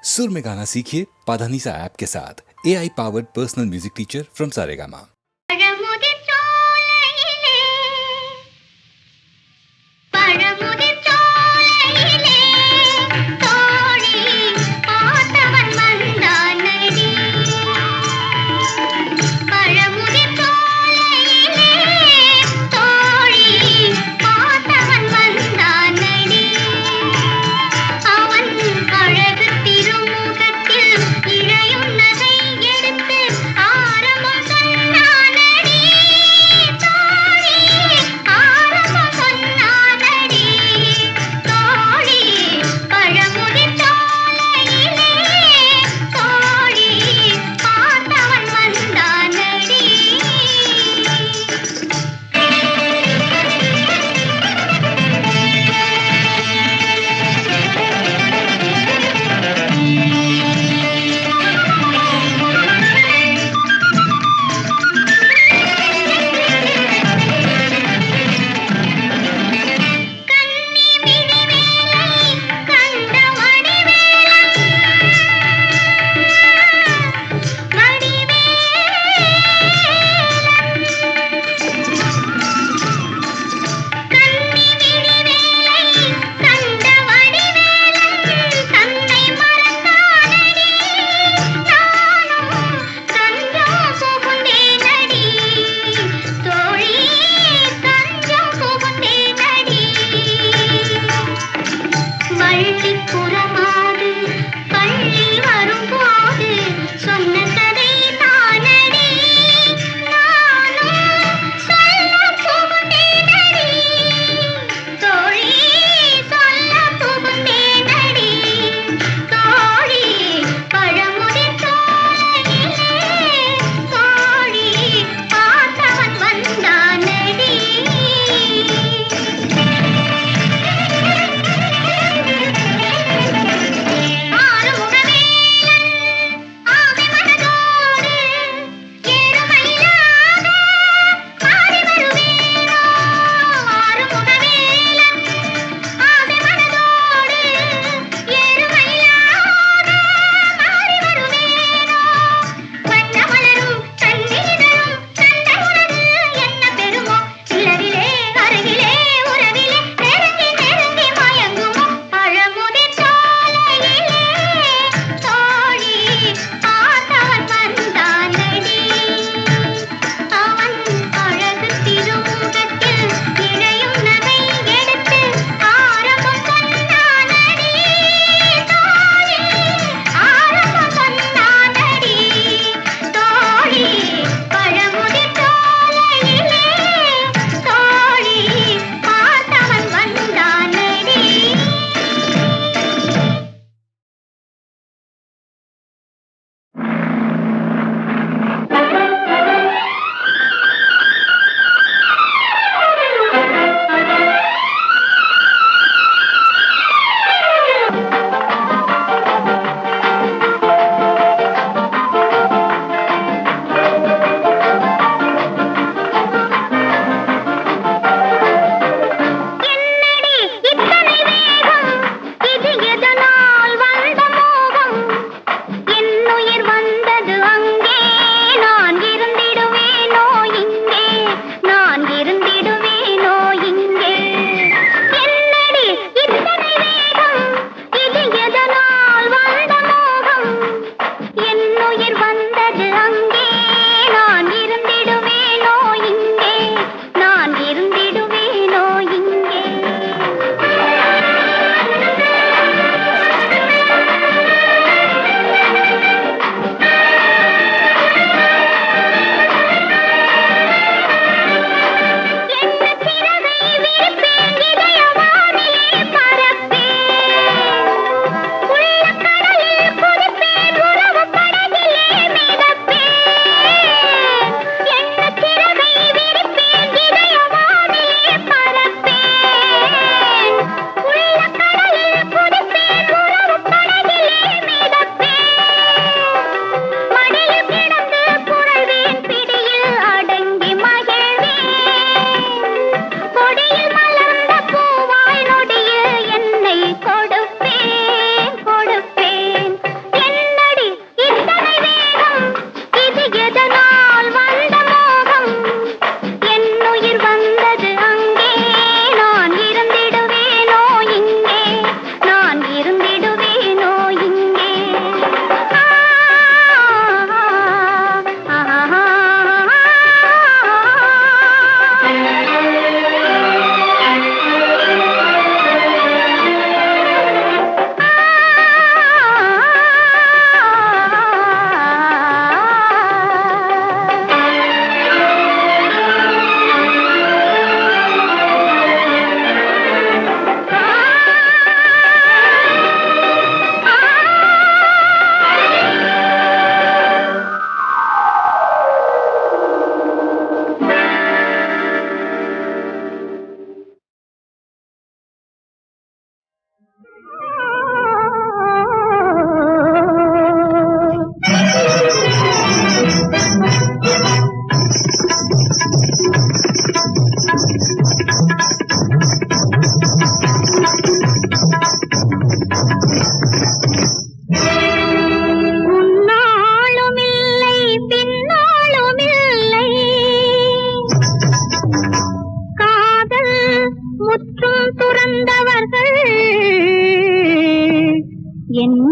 सुर में गाना सीखिए पाधानीसा ऐप के साथ AI powered personal music teacher from Saregama.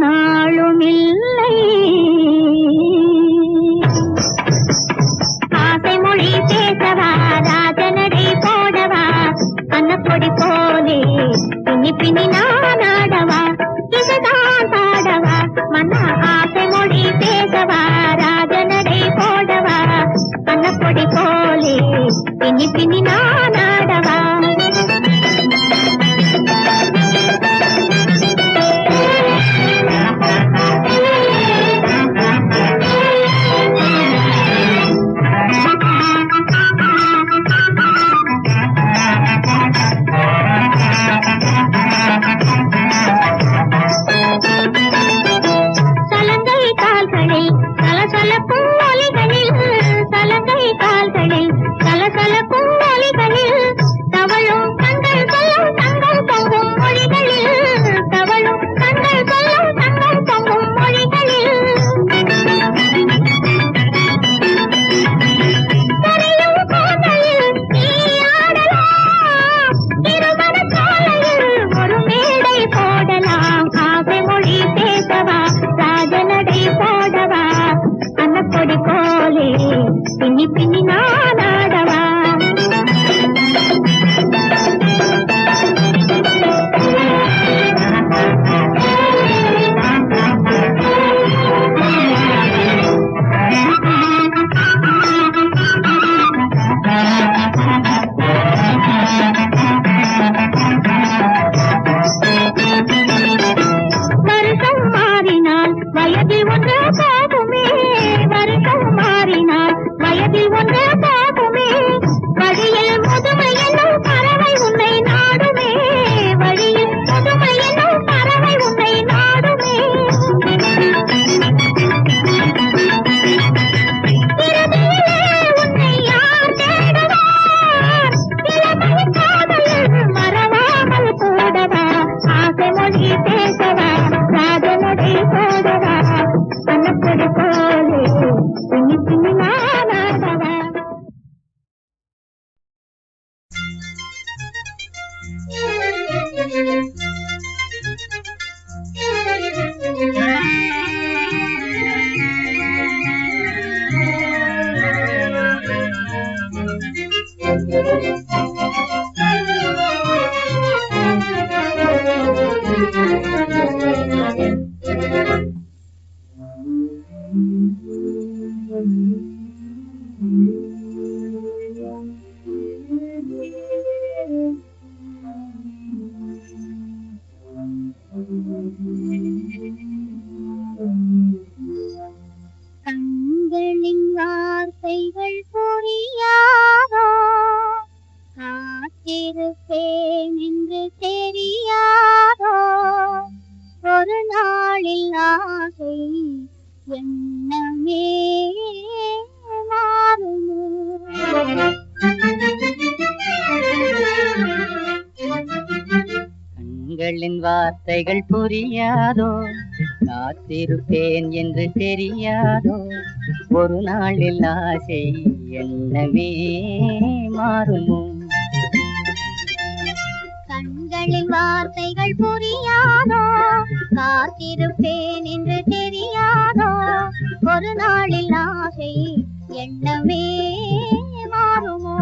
நாளும் இல்லை. ஆசை மொழி பேசவா, ராஜநடை போடவா, கண்ணப்பொடி போலே பின்னி பின்னி நான் ஆடவா, இதுதான் பாடவா மன்னா. ஆசை மொழி பேசவா, ராஜநடை போடவா, கண்ணப்பொடி போலே பின்னி பின்னி நான் ஆடவா. பின்னி பின்னி நான் ஆடவா. வருஷம் மாறினால் வயதில் ஒன்று போகுமே, வருஷம் மாறினால் வயதில் ஒன்று போகுமே, வழியில் முதுமை என்னும் பறவை உன்னை நாடுமே, வழியில் முதுமை என்னும் பறவை உன்னை நாடுமே. இறுதியிலே உன்னை யார் தேடுவார், இளமை காதலில் மறவாமல் கூடவா, ஆசை மொழி பேசவா, ராஜநடை போடவா, கண்ணப்பொடி போலே பின்னி பின்னி நான் ஆடவா. கண்களின் வார்த்தைகள் புரியாதோ, காத்திருப்பேன் என்று தெரியாதோ, ஒரு நாளில் ஆசை எண்ணமே மாறுமோ. கண்களின் வார்த்தைகள் புரியாதோ, காத்திருப்பேன் என்று தெரியாதோ, ஒரு நாளில் ஆசை எண்ணமே மாறுமோ. கண்களின் வார்த்தைகள் புரியாதோ, காத்திருப்பேன் என்று தெரியாதோ, ஒரு நாளில் ஆசை எண்ணமே மாறுமோ.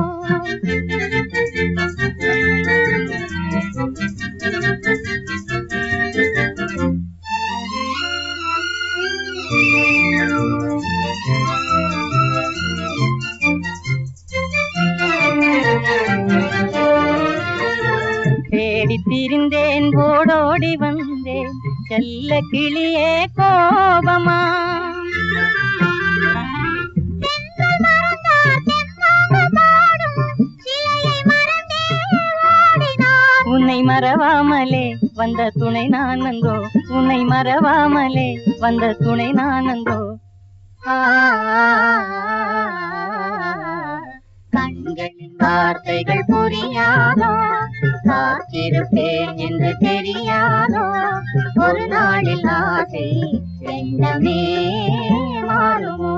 தேடி திரிந்தேன், ஓடோடி வந்தேன், செல்ல கிளியே கோபமா. உன்னை மறவாமலே வந்த துணை நானந்தோ, உன்னை மறவாமலே வந்த துணை நானந்தோ. கண்களின் வார்த்தைகள் புரியாதோ, காத்திருப்பேன் என்று தெரியாதோ, ஒரு நாளில் ஆசை எண்ணமே மாறுமோ.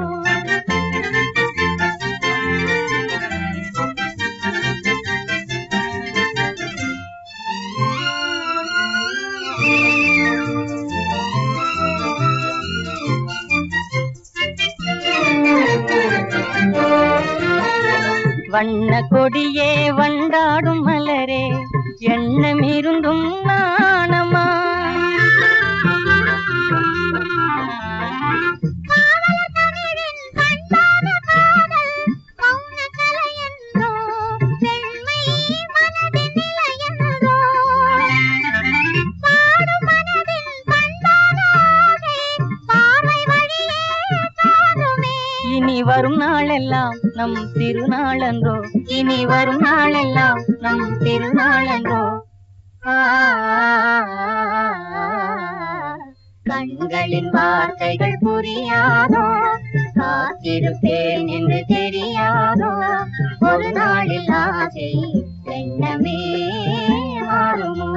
வண்ண கொடியே வண்டாடும் மலரே எண்ணம் இருந்தும் நாணமா இனி வரும் நாளெல்லாம் நம் திருநாளன்றோ இனி வரும் நாளெல்லாம் நம் திருநாளன்றோ கண்களின் வார்த்தைகள் புரியாதோ காத்திருப்பேன் என்று தெரியாதோ ஒரு நாளில் ஆசை எண்ணமே மாறுமோ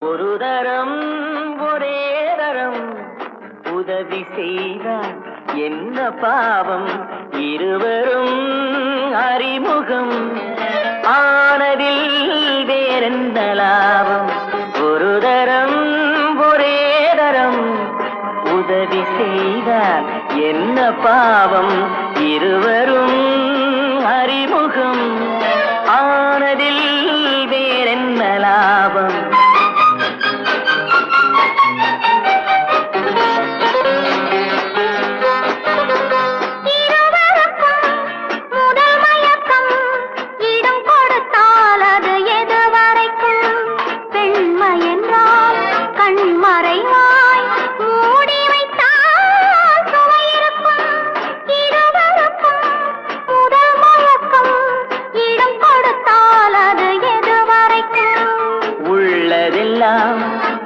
ஒரு தரம் ஒரே தரம் உதவி செய்தார் என்ன பாவம் இருவரும் அறிமுகம் ஆனதில் வேறெந்த லாபம் ஒரு தரம் ஒரே தரம் உதவி செய்தார் என்ன பாவம் இருவரும் அறிமுகம் ஆனதில் வேறென்ன லாபம்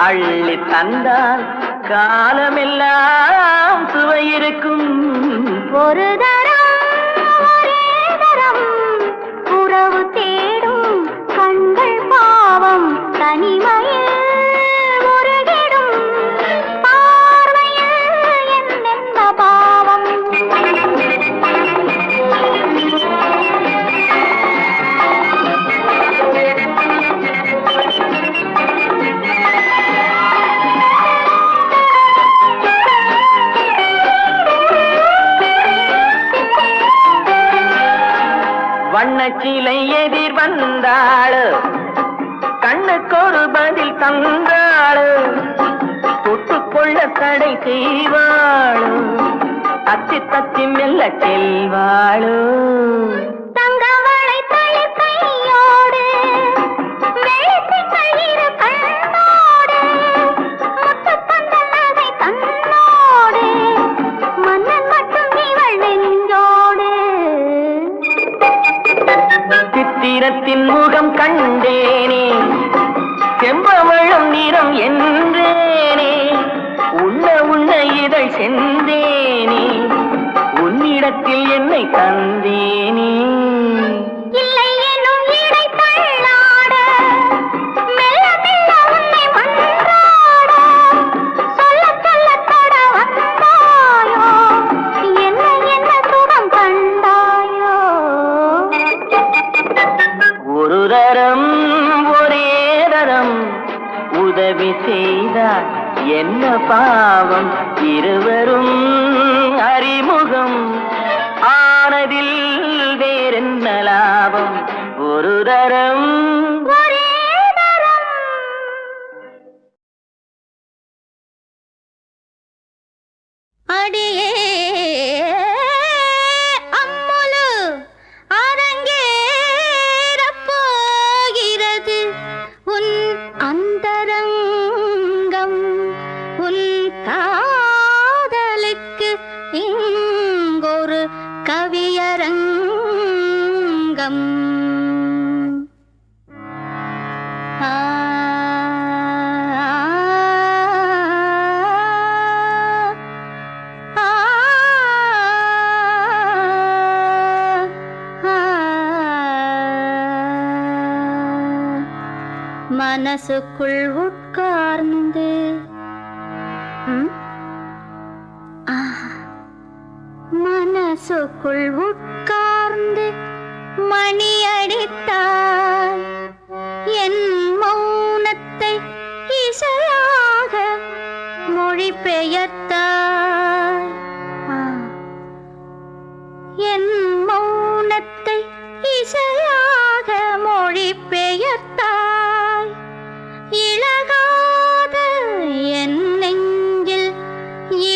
அள்ளி தந்தால் காலமெல்லாம் சுவையிருக்கும் ஒரு தரம் ஒரே தரம் உறவு தேடும் கண்ட வண்ணச்சிலை எதிர் வந்தாளு, கண்ணுக்கொரு பதில் தந்தாளு, தொட்டுக்கொள்ள தடை செய்வாளு, தத்தி தத்தி மெல்ல செல்வாளு. சித்திரத்தின் முகம் கண்டேனே, செம்பவளம் நிறம் என்றேனே, உண்ண உண்ண இதழ் சென்றேனே, உன்னிடத்தில் என்னை தந்தேனே. உதவி செய்தார் என்ன பாவம், இருவரும் அறிமுகம் ஆனதில் வேறென்ன லாபம், ஒரு தரம் அடியே அம்முலு அரங்கேறப் போகிறது உன் அந்தரங்கம், உன் காதலுக்கு இங்கொரு கவியரங்கம். மனசுக்குள் உட்கார்ந்து மனசுக்குள் உட்கார்ந்து மணி அடித்தாய், என் மௌனத்தை இசையாக மொழி பெயர்த்தாய், என் மௌனத்தை இசையாக மொழி பெயர்த்தாய், இளகாத என் நெஞ்சில்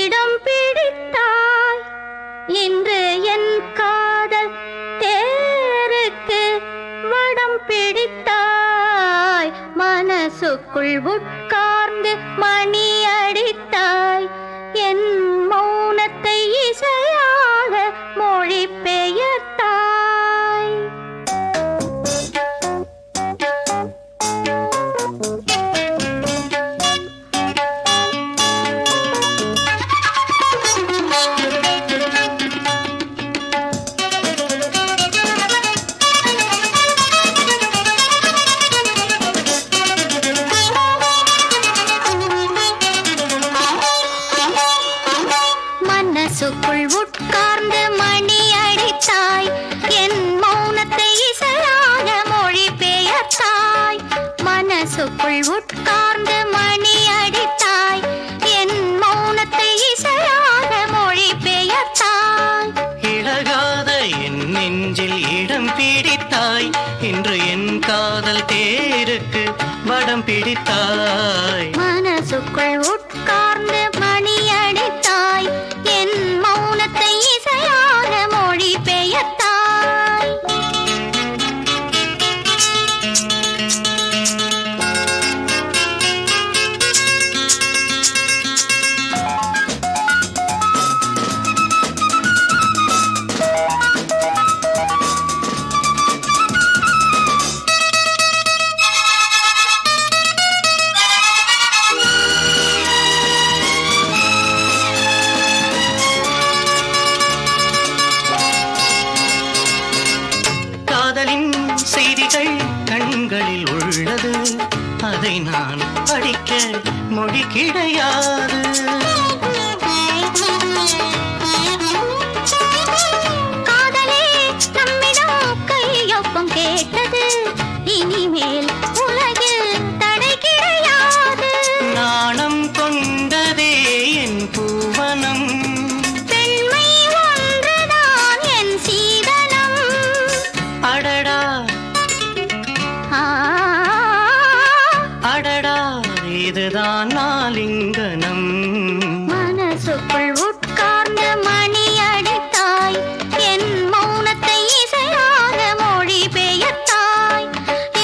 இடம் பிடித்தாய், இன்று என் காதல் தேருக்கு வடம் பிடித்தாய், மனசுக்குள் உட்கார்ந்து மணி அடித்தாய், என் மௌனத்தை இசையாக மொழி பெயர்த்தாய். மனசுக்குள் உட்கார்ந்து மணி அடித்தாய், என் மௌனத்தை இசையாக மொழி பெயர்த்தாய், மனசுக்குள் உட்கார்ந்து மணி அடித்தாய், என் மௌனத்தை இசையாக மொழி பெயர்த்தாய், இளகாத என் நெஞ்சில் இடம் பிடித்தாய், இன்று என் காதல் தேருக்கு வடம் பிடித்தாய், மனசுக்குள் உட்கார்ந்து மணி அடித்தாய், என் மௌனத்தை இசையாக மொழி பெயர்த்தாய். கண்களில் உள்ளது, அதை நான் படிக்க மொழி கிடையாது, காதலே நம்மிடம் கையொப்பம் கேட்டது, இனிமேல் உலகில் தடை கிடையாது, நாணம் கொண்டதே என் பூவனம், பெண்மை ஒன்றுதான் என் சீதனம், அடட இதுதான் நாலிங்கனம். மனசுக்குள் உட்கார்ந்து மணி அடித்தாய், என் மௌனத்தை இசையாக மொழி பெயர்த்தாய்.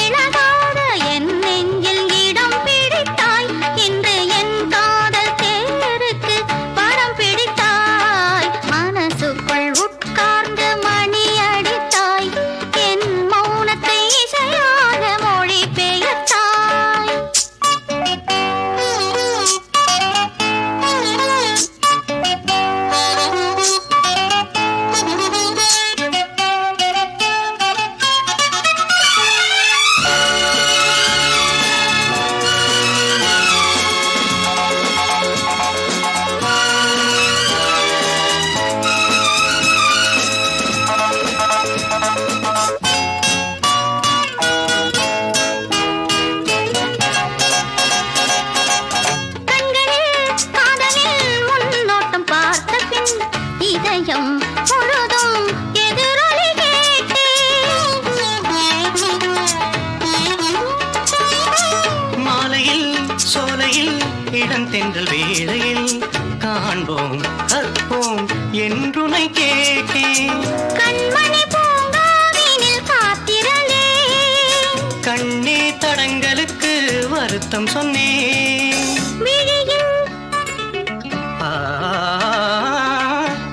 இழகாத என் நெஞ்சில் இடம் பிடித்தாய், இன்று என் காதல் தேருக்கு படம் பிடித்தாய். மனசுக்குள் உட்கார்ந்து மணி அடித்தாய், என் மௌனத்தை இசையாக மொழி பெயர்த்தாய். முழுதும் எதிரொலி கேட்டேன். மாலையில் சோலையில் இளந்தென்றல் வேளையில் காண்போம் கற்போம் என்றுனை கேட்டேன். கண்மணி பூங்காவினில் காத்திருந்தேன். கண்ணே தடங்களுக்கு வருத்தம் சொன்னேன்.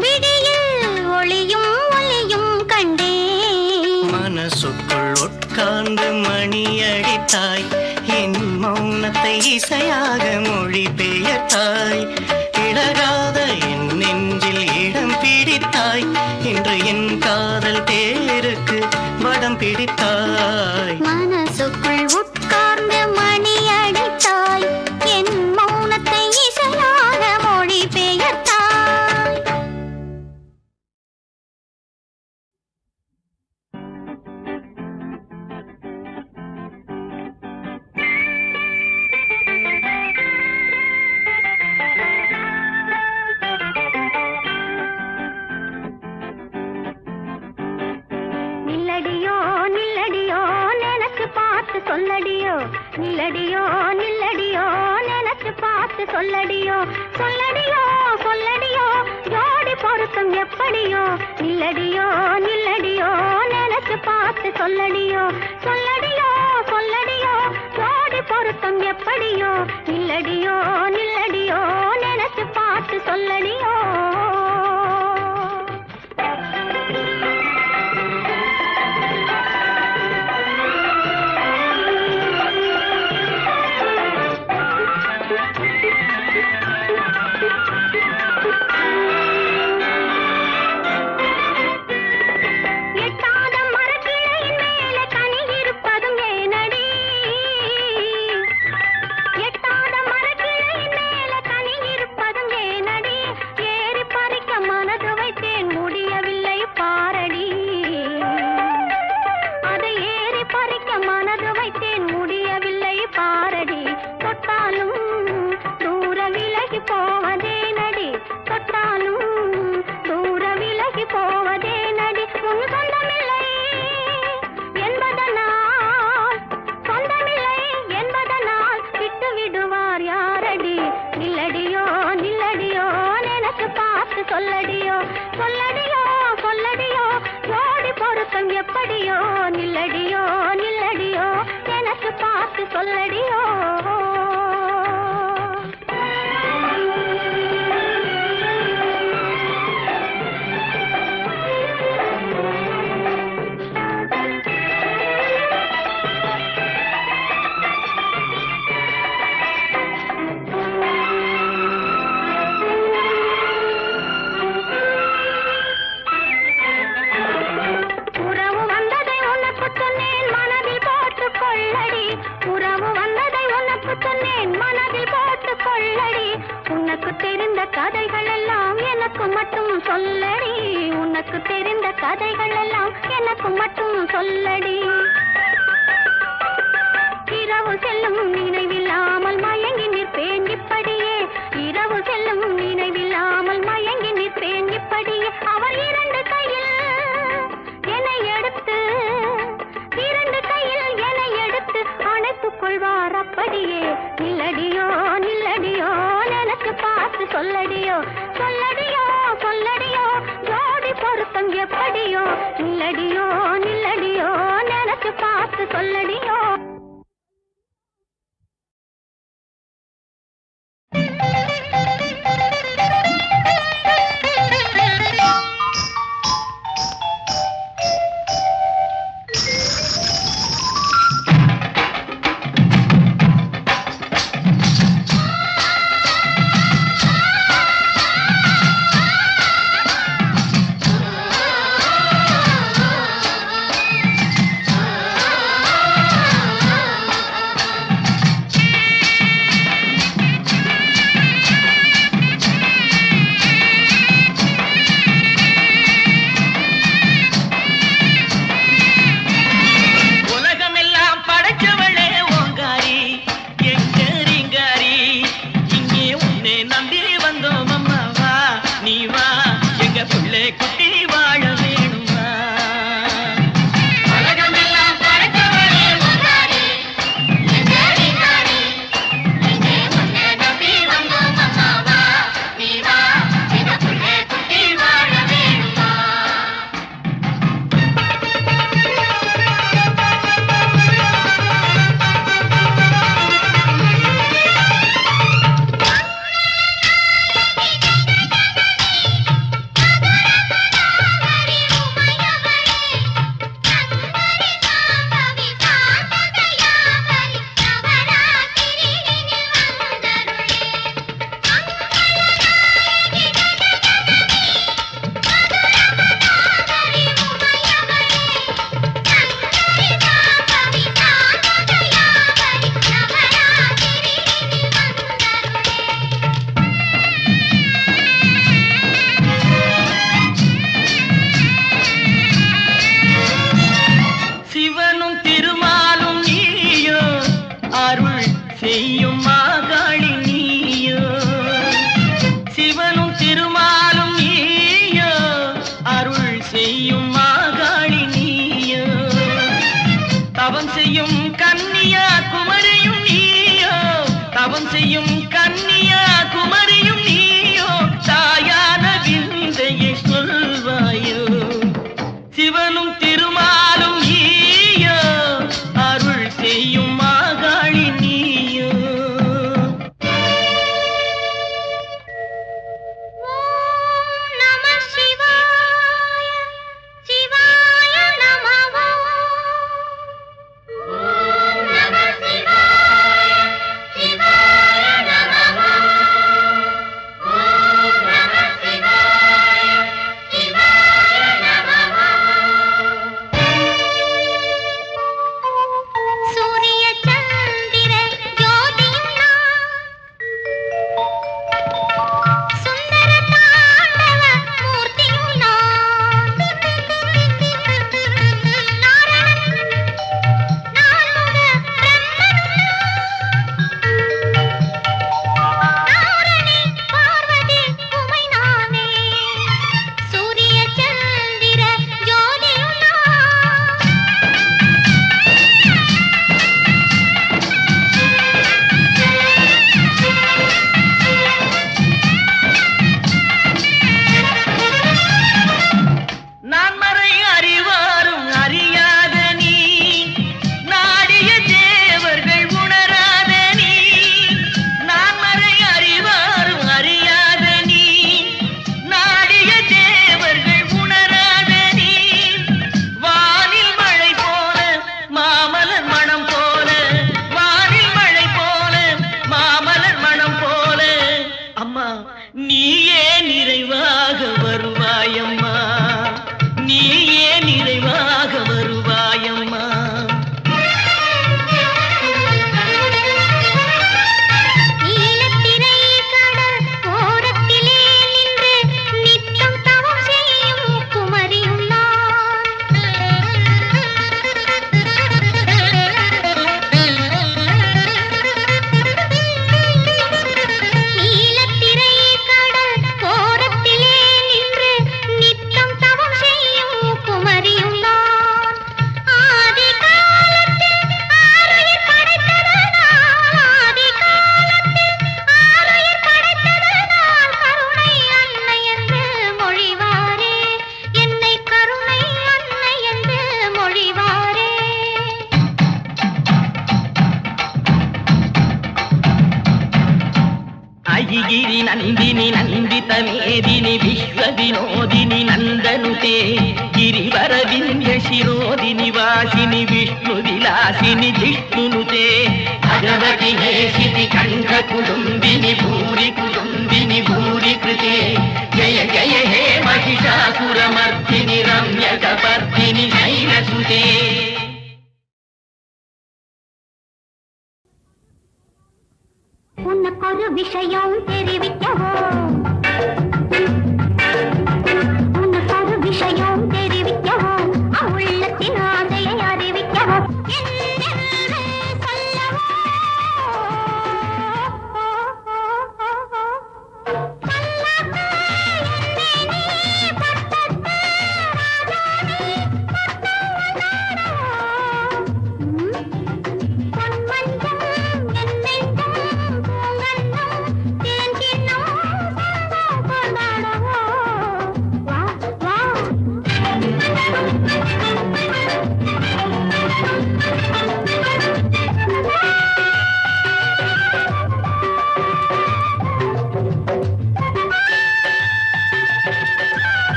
விழியில் ஒளியும் ஒளியும் கண்டேன். மனசுக்குள் உட்கார்ந்து மணி அடித்தாய், என் மௌனத்தை இசையாக மொழி பெயர்த்தாய். இழகாத என் நெஞ்சில் இடம் பிடித்தாய், இன்று என் காதல் தேருக்கு வடம் பிடித்தாய். மனசுக்குள் உட்கார்ந்து மணி அடித்தாய், என் மௌனத்தை இசையாக மொழி பெயர்த்தாய். நில்லடியோ நில்லடியோ நினைச்சு பார்த்து சொல்லடியோ, நில்லடியோ நில்லடியோ நினைச்சு பார்த்து சொல்லடியோ, சொல்லடியோ சொல்லடியோ ஜோடி பொருத்தம் எப்படியோ. நில்லடியோ நில்லடியோ நினைச்சு பார்த்து சொல்லடியோ, சொல்லடியோ சொல்லடியோ ஜோடி பொருத்தம் எப்படியோ. நில்லடியோ நில்லடியோ நினைச்சு பார்த்து சொல்லடியோ. எட்டாத மரக்கிளையின் மேலே கனி இருப்பதும் ஏனடி, எட்டாத மரக்கிளையின் மேலே கனி இருப்பதும் ஏனடி. ஏறி பறிக்க மனது வைத்தேன் முடியவில்லை பாரடி, அதை ஏறி பறிக்க மனது வைத்தேன் முடியவில்லை பாரடி. தொட்டாலும் தூர விலகி போவதே நடி, தொட்டாலும் தூர விலகி போவதே நடி. உன் சொந்தமில்லை என்பதனால், சொந்தமில்லை என்பதனால் விட்டு விடுவார் யாரடி. நில்லடியோ நில்லடியோ நினைச்சு பார்த்து சொல்லடியோ, சொல்லடியோ சொல்லடியோ ஜோடி பொருத்தம் எப்படியோ. நில்லடியோ நில்லடியோ நினைச்சு பார்த்து சொல்லடியோ. உறவு வந்ததை உனக்கு சொன்னேன் மனதில் போட்டுக் கொள்ளடி, உறவு வந்ததை உனக்கு சொன்னேன் மனதில் போட்டுக் கொள்ளடி. உனக்கு தெரிந்த கதைகள் எல்லாம் எனக்கு மட்டும் சொல்லடி, உனக்கு தெரிந்த கதைகள் எல்லாம் எனக்கு மட்டும் சொல்லடி. இரவு செல்லும் நினைவில்லாமல் மயங்கி நிற்பேன் இப்படியே, இரவு செல்லும் நினைவில்லாமல் மயங்கி நிற்பேன் இப்படியே. அவர் இரண்டு கையில் என்னை எடுத்து, இரண்டு கையில் என்னை எடுத்து அணைத்துக் கொள்வார் அப்படியே. நில்லடியோ சொல்லடியோ சொல்லடியோ சொல்லடியோ ஜோடி பொருத்தம் எப்படியோ நில்லடியோ நில்லடியோ நினைச்சு பார்த்து சொல்லடியோ. नन्दिनि नन्दित मेदिनि विश्वविनोदिनि नन्दनुते गिरिवरविन्ध्य शिरोदिनि वासिनि विष्णुविलासिनि जिष्णुनुते भगवति हेशिति कण्ठकुडुम्बिनि भूरि कुडुम्बिनि भूरि कृते जय जय हे महिषासुरमर्दिनि रम्यकपर्दिनि शैलसुते உனக்கொரு விஷயம் தெரிவிக்கவோ உனக்கொரு விஷயம் தெரிவிக்கவோ உள்ளத்தின் ஆசையை அறிவிக்கவோ என்னென்று சொல்லவோ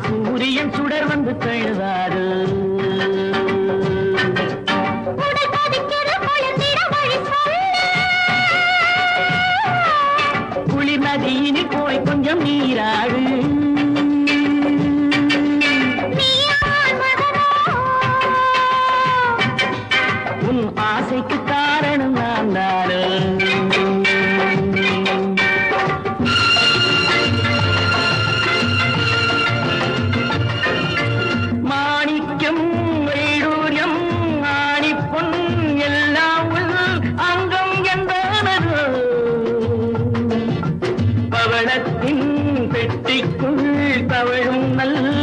சூரியன் சுடர் வந்து தழுவாது குளிர் நதியினில் போய் கொஞ்சம் நீராடு உன் ஆசைக்கு காரணம் நான் தானே பெட்டிக்குள் தவழும் நல்ல